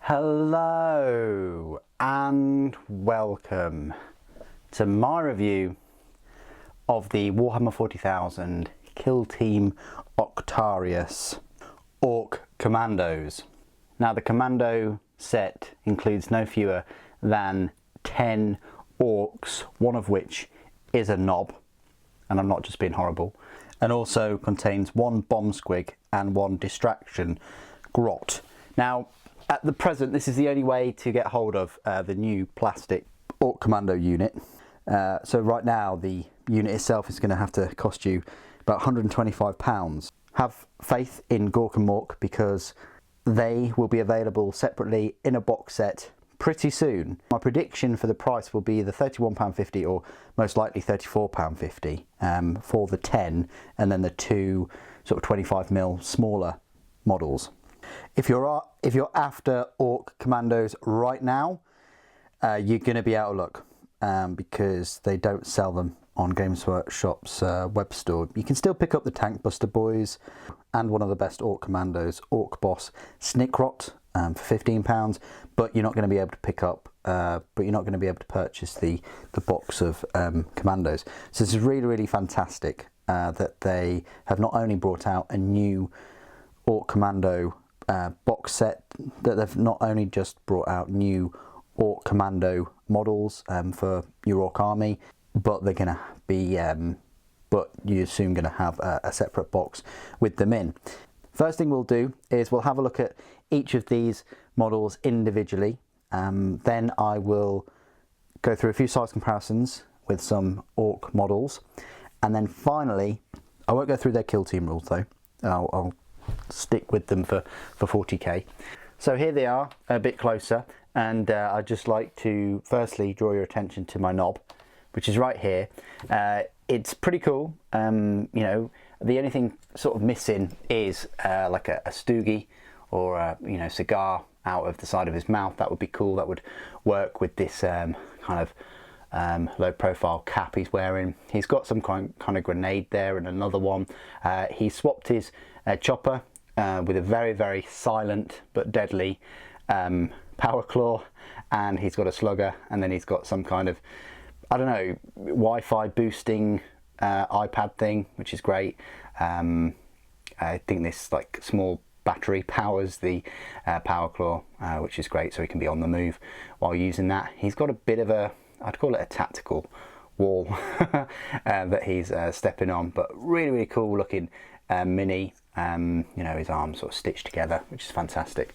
Hello and welcome to my review of the Warhammer 40,000 Kill Team Octarius Orc Commandos. Now the commando set includes no fewer than 10 orcs, one of which is a knob, and I'm not just being horrible, and also contains one bomb squig and one distraction grot. Now at the present, this is the only way to get hold of the new plastic Orc Commando unit. So right now the unit itself is going to have to cost you about £125. Have faith in Gork and Mork because they will be available separately in a box set pretty soon. My prediction for the price will be the £31.50 or most likely £34.50 for the 10, and then the two sort of 25mm smaller models. If you're after Orc Commandos right now, you're going to be out of luck because they don't sell them on Games Workshop's web store. You can still pick up the Tank Buster Boys and one of the best Orc Commandos, Orc Boss Snickrot, for £15, but you're not going to be able to pick up, purchase the box of Commandos. So this is really fantastic that they have not only brought out a new Orc Commando box set, that they've not only just brought out new Orc Commando models for your Orc army, but they're going to be, but you're soon going to have a separate box with them in. First thing we'll do is we'll have a look at each of these models individually. Then I will go through a few size comparisons with some Orc models, and then finally, I won't go through their kill team rules though. I'll stick with them for 40k. So here they are a bit closer, and I'd just like to firstly draw your attention to my knob, which is right here. It's pretty cool. You know, the only thing sort of missing is like a stoogie or a cigar out of the side of his mouth. That would be cool. That would work with this kind of low profile cap he's wearing. He's got some kind of grenade there and another one. He swapped his chopper with a very silent but deadly power claw, and he's got a slugger, and then he's got some kind of, I don't know, Wi-Fi boosting iPad thing, which is great. I think this like small battery powers the power claw, which is great, so he can be on the move while using that. He's got a bit of a, I'd call it a tactical wall that he's stepping on, but really cool looking mini. His arms sort of stitched together, which is fantastic.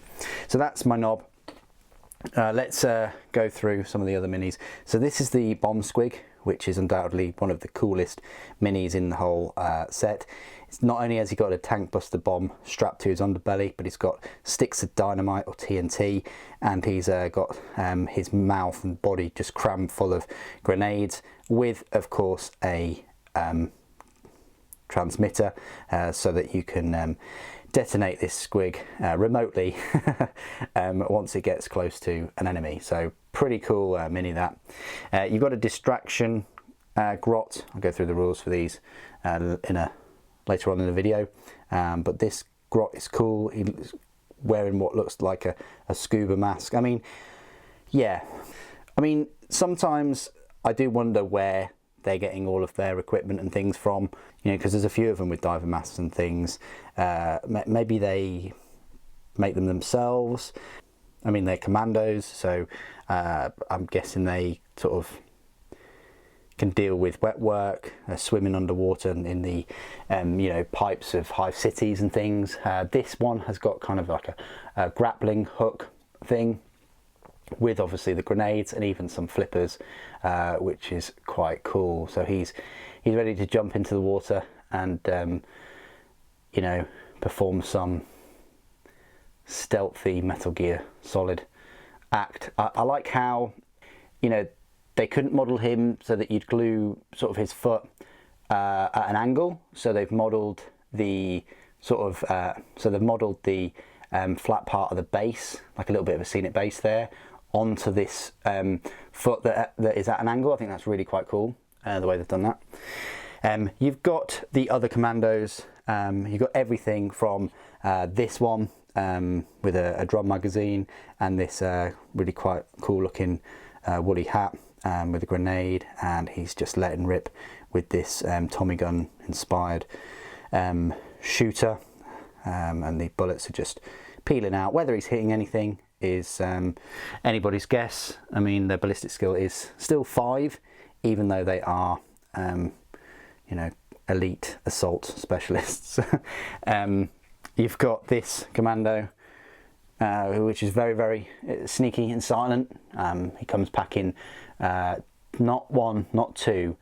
So that's my knob. Let's go through some of the other minis. So this is the bomb squig, which is undoubtedly one of the coolest minis in the whole set. It's not only has he got a tank buster bomb strapped to his underbelly, but he's got sticks of dynamite or TNT, and he's got his mouth and body just crammed full of grenades, with of course a transmitter so that you can detonate this squig remotely once it gets close to an enemy. So pretty cool mini that. You've got a distraction grot. I'll go through the rules for these later on in the video, but this grot is cool. He's wearing what looks like a scuba mask. I mean, yeah, I mean, sometimes I do wonder where they're getting all of their equipment and things from, because there's a few of them with diver masks and things. Maybe they make them themselves. I mean, they're commandos, so I'm guessing they sort of can deal with wet work, swimming underwater in the pipes of Hive cities and things. This one has got kind of like a grappling hook thing, with obviously the grenades and even some flippers, which is quite cool. So he's ready to jump into the water and perform some stealthy Metal Gear Solid act. I like how they couldn't model him so that you'd glue sort of his foot at an angle, so they've modelled the sort of flat part of the base, like a little bit of a scenic base there, onto this foot that is at an angle. I think that's really quite cool, the way they've done that. You've got the other commandos. You've got everything from this one with a drum magazine and this really quite cool looking woolly hat with a grenade, and he's just letting rip with this Tommy gun inspired shooter, and the bullets are just peeling out. Whether he's hitting anything is anybody's guess. I mean, their ballistic skill is still 5, even though they are you know, elite assault specialists. You've got this commando, which is very, very sneaky and silent. He comes packing not 1, not 2,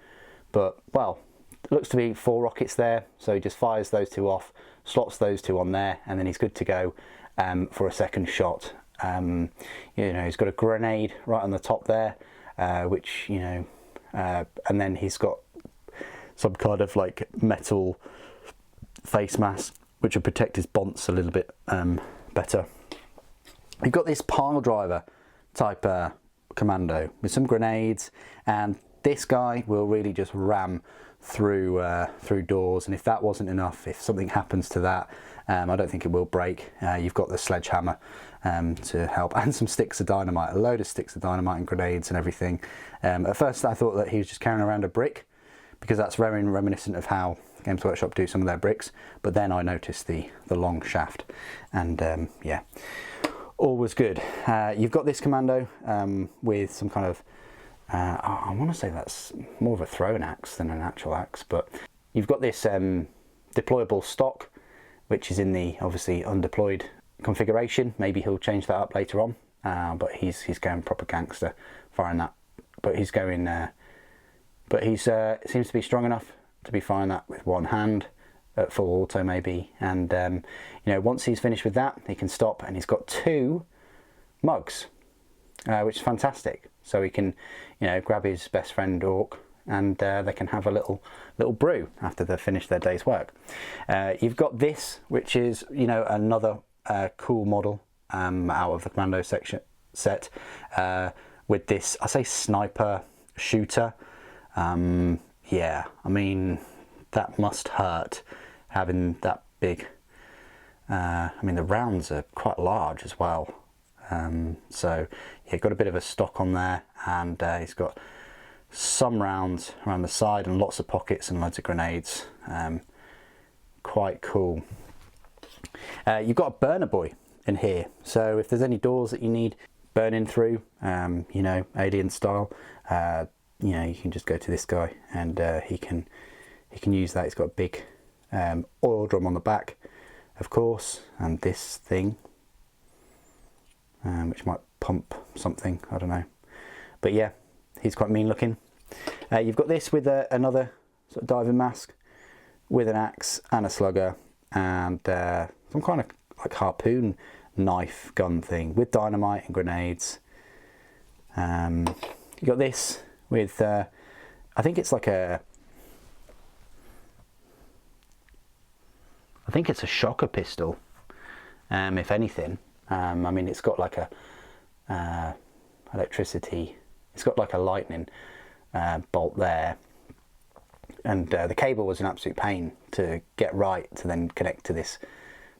but, well, looks to be 4 rockets there, so he just fires those 2 off, slots those 2 on there, and then he's good to go for a second shot. You know, he's got a grenade right on the top there, which, you know, and then he's got some kind of like metal face mask which will protect his bonds a little bit better. You've got this pile driver type commando with some grenades, and this guy will really just ram through through doors, and if that wasn't enough, if something happens to that, I don't think it will break. You've got the sledgehammer to help, and some sticks of dynamite, a load of sticks of dynamite and grenades and everything. At first I thought that he was just carrying around a brick, because that's very reminiscent of how Games Workshop do some of their bricks, but then I noticed the long shaft, and yeah, all was good. You've got this commando with some kind of I want to say that's more of a thrown axe than an actual axe, but you've got this deployable stock, which is in the obviously undeployed configuration. Maybe he'll change that up later on, but he's going proper gangster firing that. But he's going, but he's seems to be strong enough to be firing that with one hand at full auto maybe. And you know, once he's finished with that, he can stop, and he's got 2 mugs, which is fantastic. So he can, you know, grab his best friend Ork, and they can have a little brew after they've finished their day's work. You've got this, which is, you know, another cool model out of the commando section set, with this, I say, sniper shooter. Yeah, I mean, that must hurt having that big. I mean, the rounds are quite large as well. So yeah, got a bit of a stock on there, and he's got some rounds around the side and lots of pockets and loads of grenades. Quite cool. You've got a burner boy in here, so if there's any doors that you need burning through, you know, alien style, you know, you can just go to this guy, and he can use that. He's got a big oil drum on the back, of course, and this thing, which might pump something, I don't know, but yeah, he's quite mean looking. You've got this with another sort of diving mask with an axe and a slugger, and some kind of like harpoon knife gun thing with dynamite and grenades. You got this with I think it's like a, I think it's a shocker pistol, if anything. I mean, it's got like a electricity, it's got like a lightning bolt there, and the cable was an absolute pain to get right to then connect to this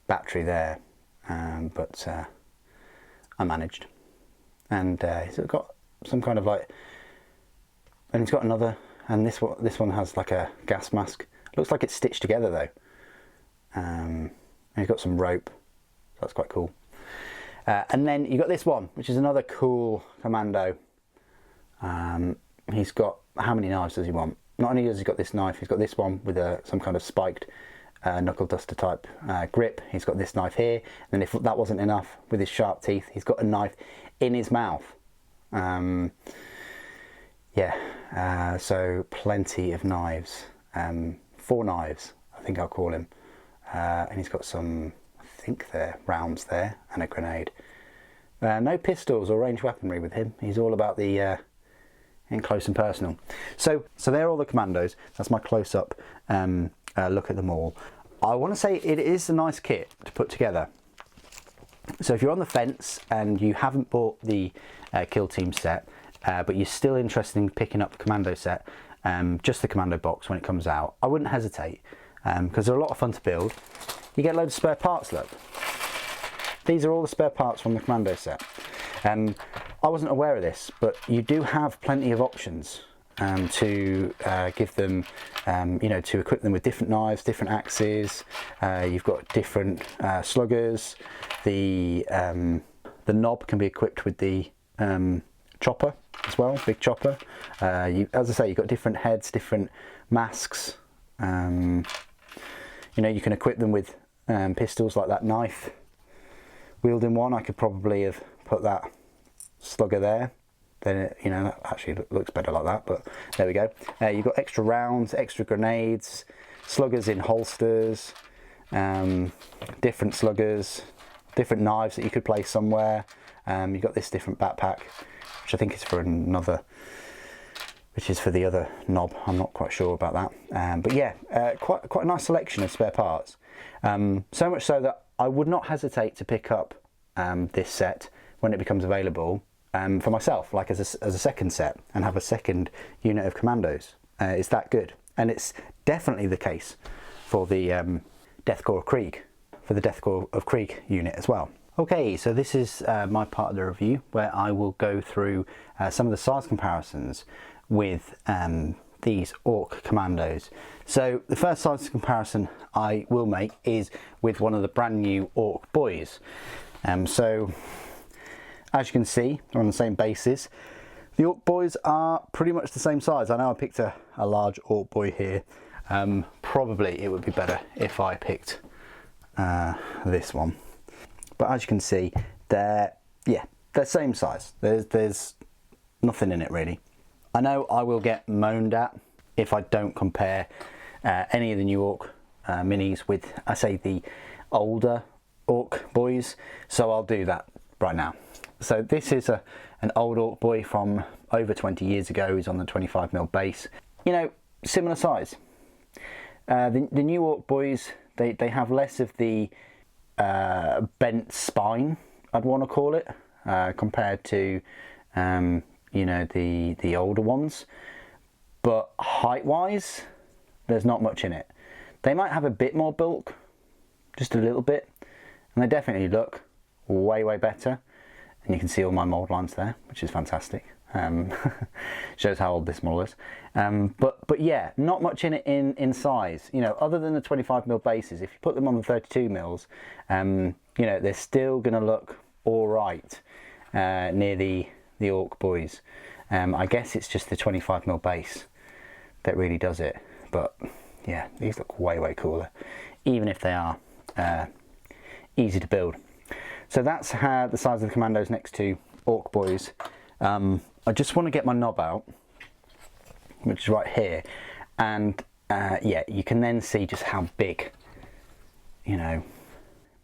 battery there, but I managed. And it's got some kind of like, and it's got another, and this one has like a gas mask. Looks like it's stitched together though, and he's got some rope, so that's quite cool. And then you got this one, which is another cool commando. He's got, how many knives does he want? Not only has he got this knife, he's got this one with some kind of spiked knuckle duster type grip. He's got this knife here, and then if that wasn't enough, with his sharp teeth, he's got a knife in his mouth. Yeah, so plenty of knives. 4 knives, I think I'll call him. And he's got some, I think they're rounds there, and a grenade. No pistols or ranged weaponry with him. He's all about the in close and personal. So they're all the commandos. That's my close-up look at them all. I want to say it is a nice kit to put together. So if you're on the fence and you haven't bought the Kill Team set, but you're still interested in picking up the commando set, just the commando box when it comes out, I wouldn't hesitate, because they're a lot of fun to build. You get loads of spare parts, look. these are all the spare parts from the Commando set. I wasn't aware of this, but you do have plenty of options to give them, you know, to equip them with different knives, different axes. You've got different sluggers. The knob can be equipped with the chopper as well, big chopper. As I say, you've got different heads, different masks. You know, you can equip them with pistols like that knife. Wielding one, I could probably have put that slugger there. Then it, you know, that actually looks better like that, but there we go. You've got extra rounds, extra grenades, sluggers in holsters, different sluggers, different knives that you could place somewhere. You've got this different backpack, which I think is for another, which is for the other knob. I'm not quite sure about that. But yeah, quite a nice selection of spare parts. So much so that I would not hesitate to pick up this set when it becomes available for myself, like as a second set, and have a second unit of Commandos. It's that good, and it's definitely the case for the Deathcore of Krieg, for the Deathcore of Krieg unit as well. Okay, so this is my part of the review where I will go through some of the size comparisons with these Ork Commandos. So the first size comparison I will make is with one of the brand new Ork boys. So as you can see, they're on the same basis. The Ork boys are pretty much the same size. I know I picked a large Ork boy here. Probably it would be better if I picked this one. But as you can see, they're same size. There's nothing in it really. I know I will get moaned at if I don't compare any of the new Ork minis with, I say, the older Ork boys. So I'll do that right now. So this is an old Ork boy from over 20 years ago. He's on the 25mm base. You know, similar size. The new Ork boys, they have less of the bent spine, I'd want to call it, compared to you know, the older ones. But height wise, there's not much in it. They might have a bit more bulk, just a little bit, and they definitely look way better. And you can see all my mold lines there, which is fantastic. Shows how old this model is. But yeah, not much in it in size. You know, other than the 25mm bases, if you put them on the 32mm, you know, they're still going to look all right near the Ork boys. I guess it's just the 25mm base that really does it. But yeah, these look way cooler, even if they are easy to build. So that's how the size of the Commandos next to Ork boys. I just want to get my knob out, which is right here, and yeah, you can then see just how big, you know,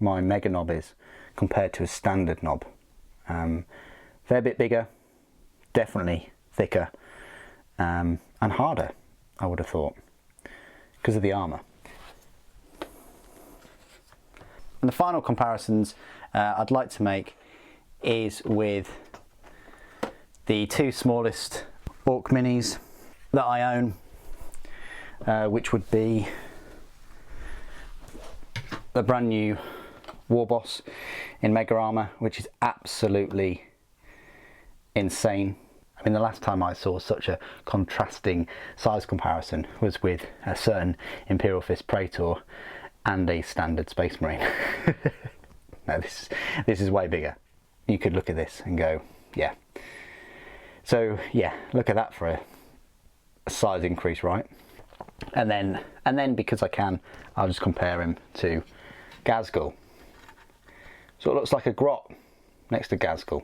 my mega knob is compared to a standard knob. They're a bit bigger, definitely thicker, and harder, I would have thought, because of the armour. And the final comparisons I'd like to make is with the two smallest Ork minis that I own, which would be the brand new Warboss in Mega Armour, which is absolutely insane. I mean, the last time I saw such a contrasting size comparison was with a certain Imperial Fist Praetor and a standard Space Marine. No, this is way bigger. You could look at this and go, yeah. So yeah, look at that for a size increase, right? And then because I can, I'll just compare him to Ghazghkull. So it looks like a grot next to Ghazghkull.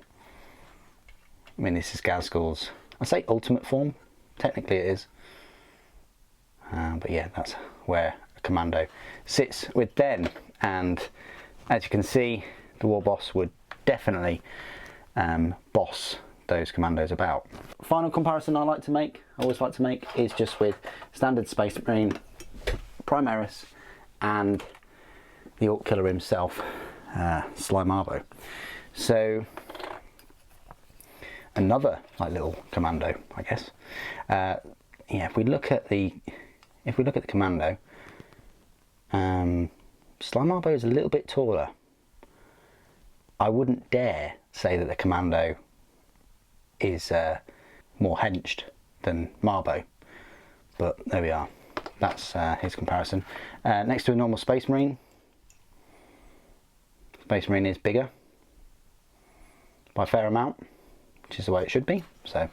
I mean, this is Ghazghkull's, I say ultimate form, technically it is. But yeah, that's where a Commando sits with them. And as you can see, the Warboss would definitely boss those Commandos about. Final comparison I always like to make, is just with standard Space Marine, Primaris, and the Ork Killer himself, Slimarbo. So another like little Commando, I guess. Yeah, if we look at the Commando, Slimarbo is a little bit taller, I wouldn't dare say that the Commando is more henched than Marbo, but there we are. That's his comparison. Next to a normal Space Marine. Space Marine is bigger by a fair amount, which is the way it should be, so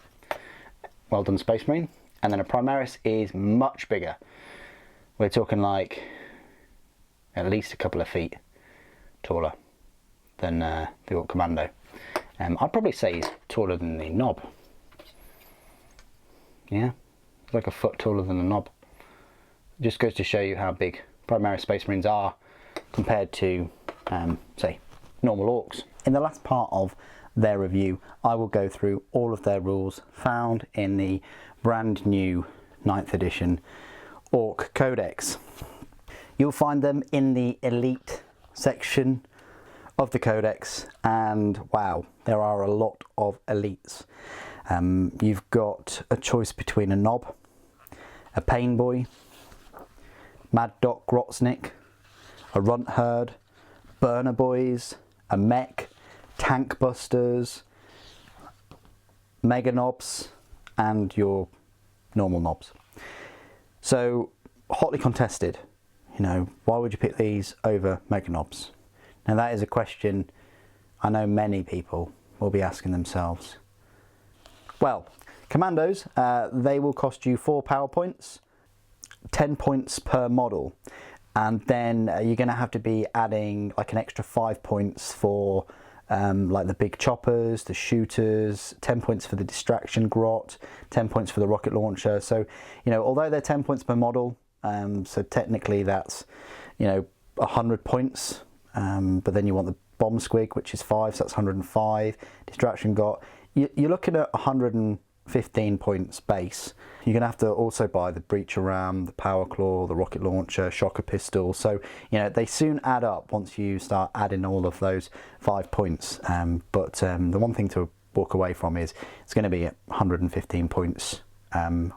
well done Space Marine. And then a Primaris is much bigger. We're talking like at least a couple of feet taller than the Ork Commando. I'd probably say he's taller than the Knob. Yeah, like a foot taller than the Knob. Just goes to show you how big Primaris Space Marines are compared to, say, normal Orks. In the last part of their review, I will go through all of their rules found in the brand new 9th edition Ork Codex. You'll find them in the Elite section of the Codex, and wow, there are a lot of Elites. You've got a choice between a Knob, a Pain Boy, Mad Doc Grotznik, a Runt Herd, Burner Boys, a Mech, Tank Busters, Mega Knobs, and your normal Knobs. So, hotly contested. You know, why would you pick these over Mega Knobs? Now that is a question I know many people will be asking themselves. Well, Commandos, they will cost you 4 power points, 10 points per model, and then you're going to have to be adding like an extra 5 points for like the big choppers, the shooters, 10 points for the distraction grot, 10 points for the rocket launcher. So, you know, although they're 10 points per model, so technically that's, you know, 100 points, but then you want the bomb squig, which is 5, so that's 105, distraction grot. You're looking at 115 points base. You're going to have to also buy the breacher ram, the power claw, the rocket launcher, shocker pistol. So, you know, they soon add up once you start adding all of those 5 points. But the one thing to walk away from is it's going to be at 115 points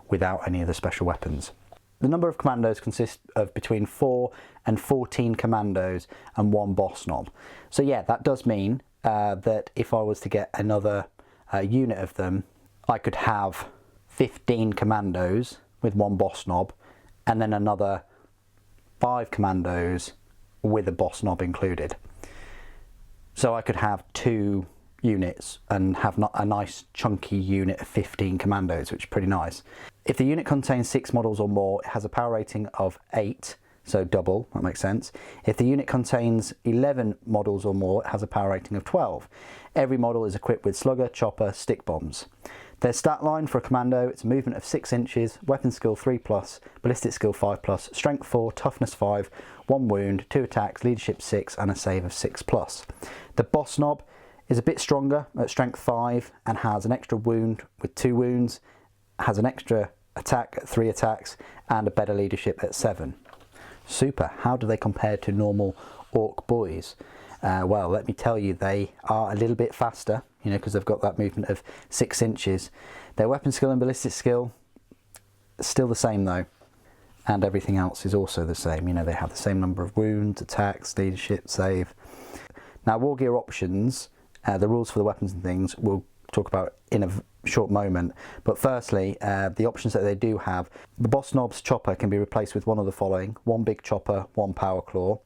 without any of the special weapons. The number of commandos consists of between 4 and 14 commandos and 1 boss knob. So yeah, that does mean that if I was to get another unit of them, I could have 15 commandos with 1 boss knob, and then another 5 commandos with a boss knob included. So I could have 2 units and have a nice chunky unit of 15 commandos, which is pretty nice. If the unit contains 6 models or more, it has a power rating of 8, so double, that makes sense. If the unit contains 11 models or more, it has a power rating of 12. Every model is equipped with slugger, chopper, stick bombs. Their stat line for a commando, it's a movement of 6 inches, weapon skill 3+, ballistic skill 5+, strength 4, toughness 5, 1 wound, 2 attacks, leadership 6, and a save of 6+. The boss knob is a bit stronger at strength 5 and has an extra wound with 2 wounds, has an extra attack at 3 attacks, and a better leadership at 7. Super. How do they compare to normal Ork boys? Well, let me tell you, they are a little bit faster, you know, because they've got that movement of 6 inches. Their weapon skill and ballistic skill, still the same though, and everything else is also the same. You know, they have the same number of wounds, attacks, leadership, save. Now, war gear options, the rules for the weapons and things, we'll talk about in a short moment. But firstly, the options that they do have, the boss knob's chopper can be replaced with one of the following: 1 big chopper, 1 power claw.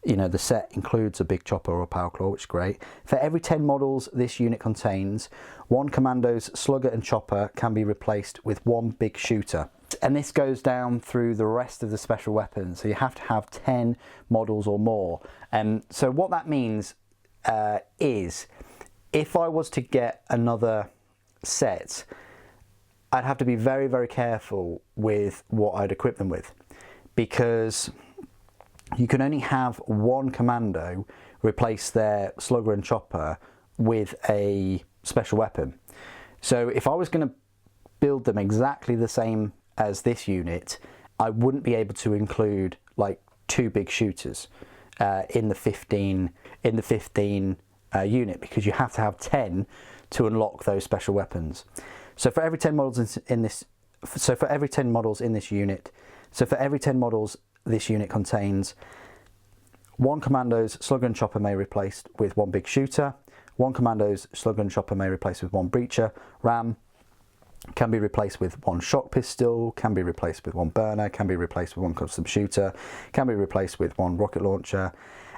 You know, the set includes a big chopper or a power claw, which is great. For every 10 models this unit contains, 1 commando's slugger and chopper can be replaced with 1 big shooter. And this goes down through the rest of the special weapons, so you have to have 10 models or more. So what that means is, if I was to get another set, I'd have to be very, very careful with what I'd equip them with, because you can only have 1 commando replace their slugger and chopper with a special weapon. So if I was going to build them exactly the same as this unit, I wouldn't be able to include like 2 big shooters in the 15 unit, because you have to have 10 to unlock those special weapons. So for every 10 models this unit contains 1 Commandos Slugger and Chopper may be replaced with 1 Big Shooter. 1 Commandos Slugger and Chopper may be replaced with 1 Breacher. Ram can be replaced with 1 Shock Pistol, can be replaced with 1 Burner, can be replaced with 1 Custom Shooter, can be replaced with 1 Rocket Launcher.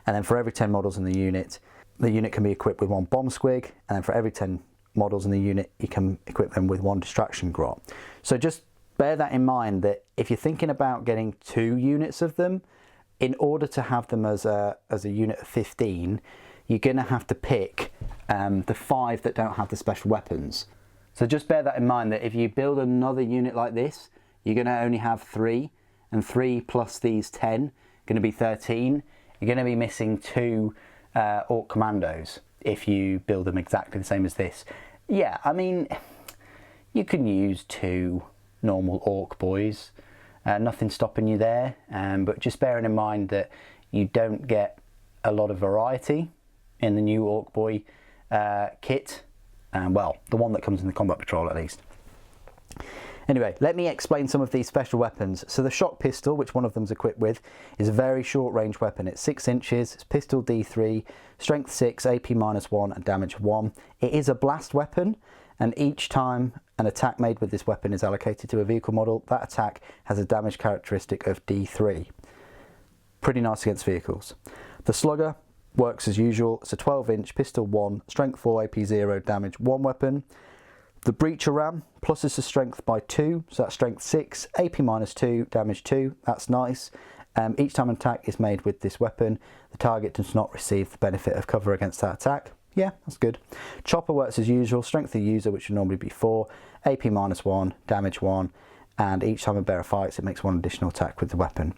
And then for every 10 models in the unit can be equipped with 1 Bomb Squig. And then for every 10 models in the unit, you can equip them with 1 Distraction Grot. So just bear that in mind, that if you're thinking about getting 2 units of them, in order to have them as a unit of 15, you're going to have to pick the 5 that don't have the special weapons. So just bear that in mind, that if you build another unit like this, you're going to only have 3, and 3 plus these 10, going to be 13. You're going to be missing 2 Ork Commandos if you build them exactly the same as this. Yeah, I mean, you can use 2 normal Ork boys, nothing stopping you there, but just bearing in mind that you don't get a lot of variety in the new Ork boy kit. Well, the one that comes in the Combat Patrol at least. Anyway, let me explain some of these special weapons. So the Shock Pistol, which one of them is equipped with, is a very short range weapon. It's 6 inches, it's pistol D3, strength 6, AP -1 and damage 1. It is a blast weapon, and each time an attack made with this weapon is allocated to a vehicle model, that attack has a damage characteristic of D3. Pretty nice against vehicles. The Slugger works as usual. It's a 12-inch pistol 1, strength 4, AP 0, damage 1 weapon. The Breacher Ram pluses the strength by 2, so that's strength 6, AP -2, damage 2. That's nice. Each time an attack is made with this weapon, the target does not receive the benefit of cover against that attack. Yeah, that's good. Chopper works as usual. Strength of the user, which would normally be 4, AP -1, damage 1, and each time a bearer fights, it makes 1 additional attack with the weapon.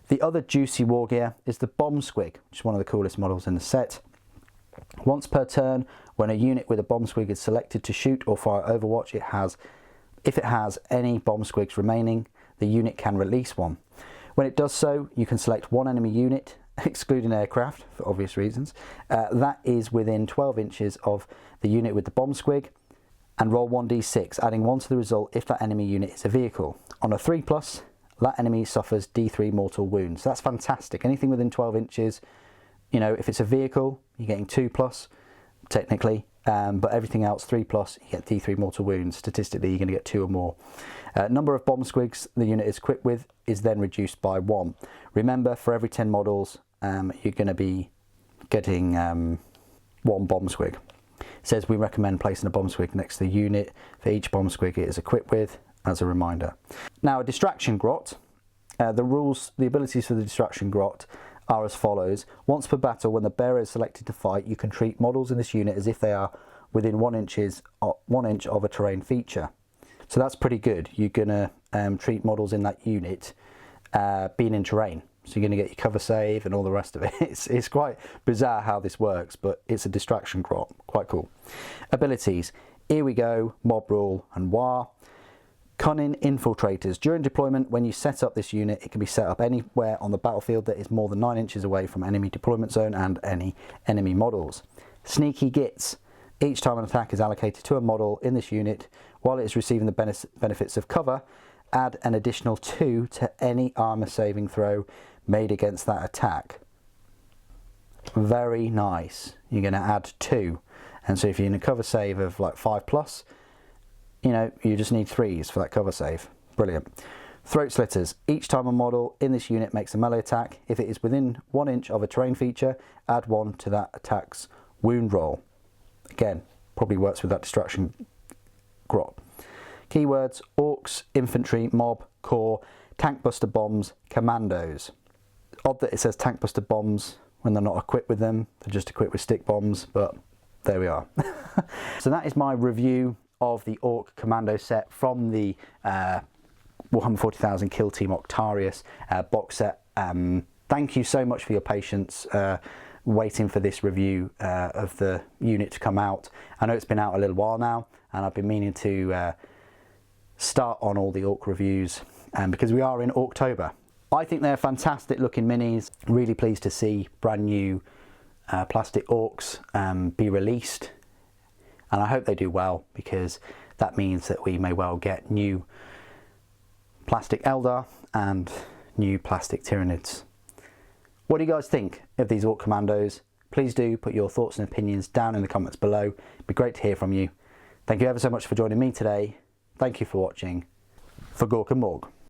The other juicy war gear is the Bomb Squig, which is one of the coolest models in the set. Once per turn, when a unit with a Bomb Squig is selected to shoot or fire Overwatch, if it has any Bomb Squigs remaining, the unit can release one. When it does so, you can select 1 enemy unit, excluding aircraft for obvious reasons, that is within 12 inches of the unit with the Bomb Squig, and roll 1d6, adding 1 to the result if that enemy unit is a vehicle. On a 3+, that enemy suffers D3 mortal wounds. That's fantastic. Anything within 12 inches, you know, if it's a vehicle, you're getting 2+, technically, but everything else 3+, you get D3 mortal wounds. Statistically, you're going to get 2 or more. Number of Bomb Squigs the unit is equipped with is then reduced by 1. Remember, for every 10 models, you're going to be getting 1 Bomb Squig. It says we recommend placing a Bomb Squig next to the unit for each Bomb Squig it is equipped with, as a reminder. Now, a Distraction Grot, the abilities for the Distraction Grot are as follows. Once per battle, when the bearer is selected to fight, you can treat models in this unit as if they are within 1 inch of a terrain feature. So that's pretty good. You're going to treat models in that unit being in terrain. So you're going to get your cover save and all the rest of it. It's quite bizarre how this works, but it's a Distraction Grot. Quite cool. Abilities. Here we go. Mob Rule and War. Cunning Infiltrators. During deployment, when you set up this unit, it can be set up anywhere on the battlefield that is more than 9 inches away from enemy deployment zone and any enemy models. Sneaky Gits. Each time an attack is allocated to a model in this unit, while it is receiving the benefits of cover, add an additional 2 to any armor saving throw made against that attack. Very nice. You're going to add 2. And so if you're in a cover save of like 5+, you know, you just need 3s for that cover save. Brilliant. Throat Slitters. Each time a model in this unit makes a melee attack, if it is within 1 inch of a terrain feature, add 1 to that attack's wound roll. Again, probably works with that Distraction Grot. Keywords: Orks, Infantry, Mob, Core, Tank Buster Bombs, Commandos. Odd that it says Tank Buster Bombs when they're not equipped with them. They're just equipped with stick bombs, but there we are. So that is my review of the Ork Commando set from the Warhammer 40,000 Kill Team Octarius box set. Thank you so much for your patience waiting for this review of the unit to come out. I know it's been out a little while now, and I've been meaning to start on all the Ork reviews because we are in October. I think they're fantastic looking minis. Really pleased to see brand new plastic Orks be released. And I hope they do well, because that means that we may well get new plastic Eldar and new plastic Tyranids. What do you guys think of these Ork Kommandos? Please do put your thoughts and opinions down in the comments below. It'd be great to hear from you. Thank you ever so much for joining me today. Thank you for watching. For Gork and Morg.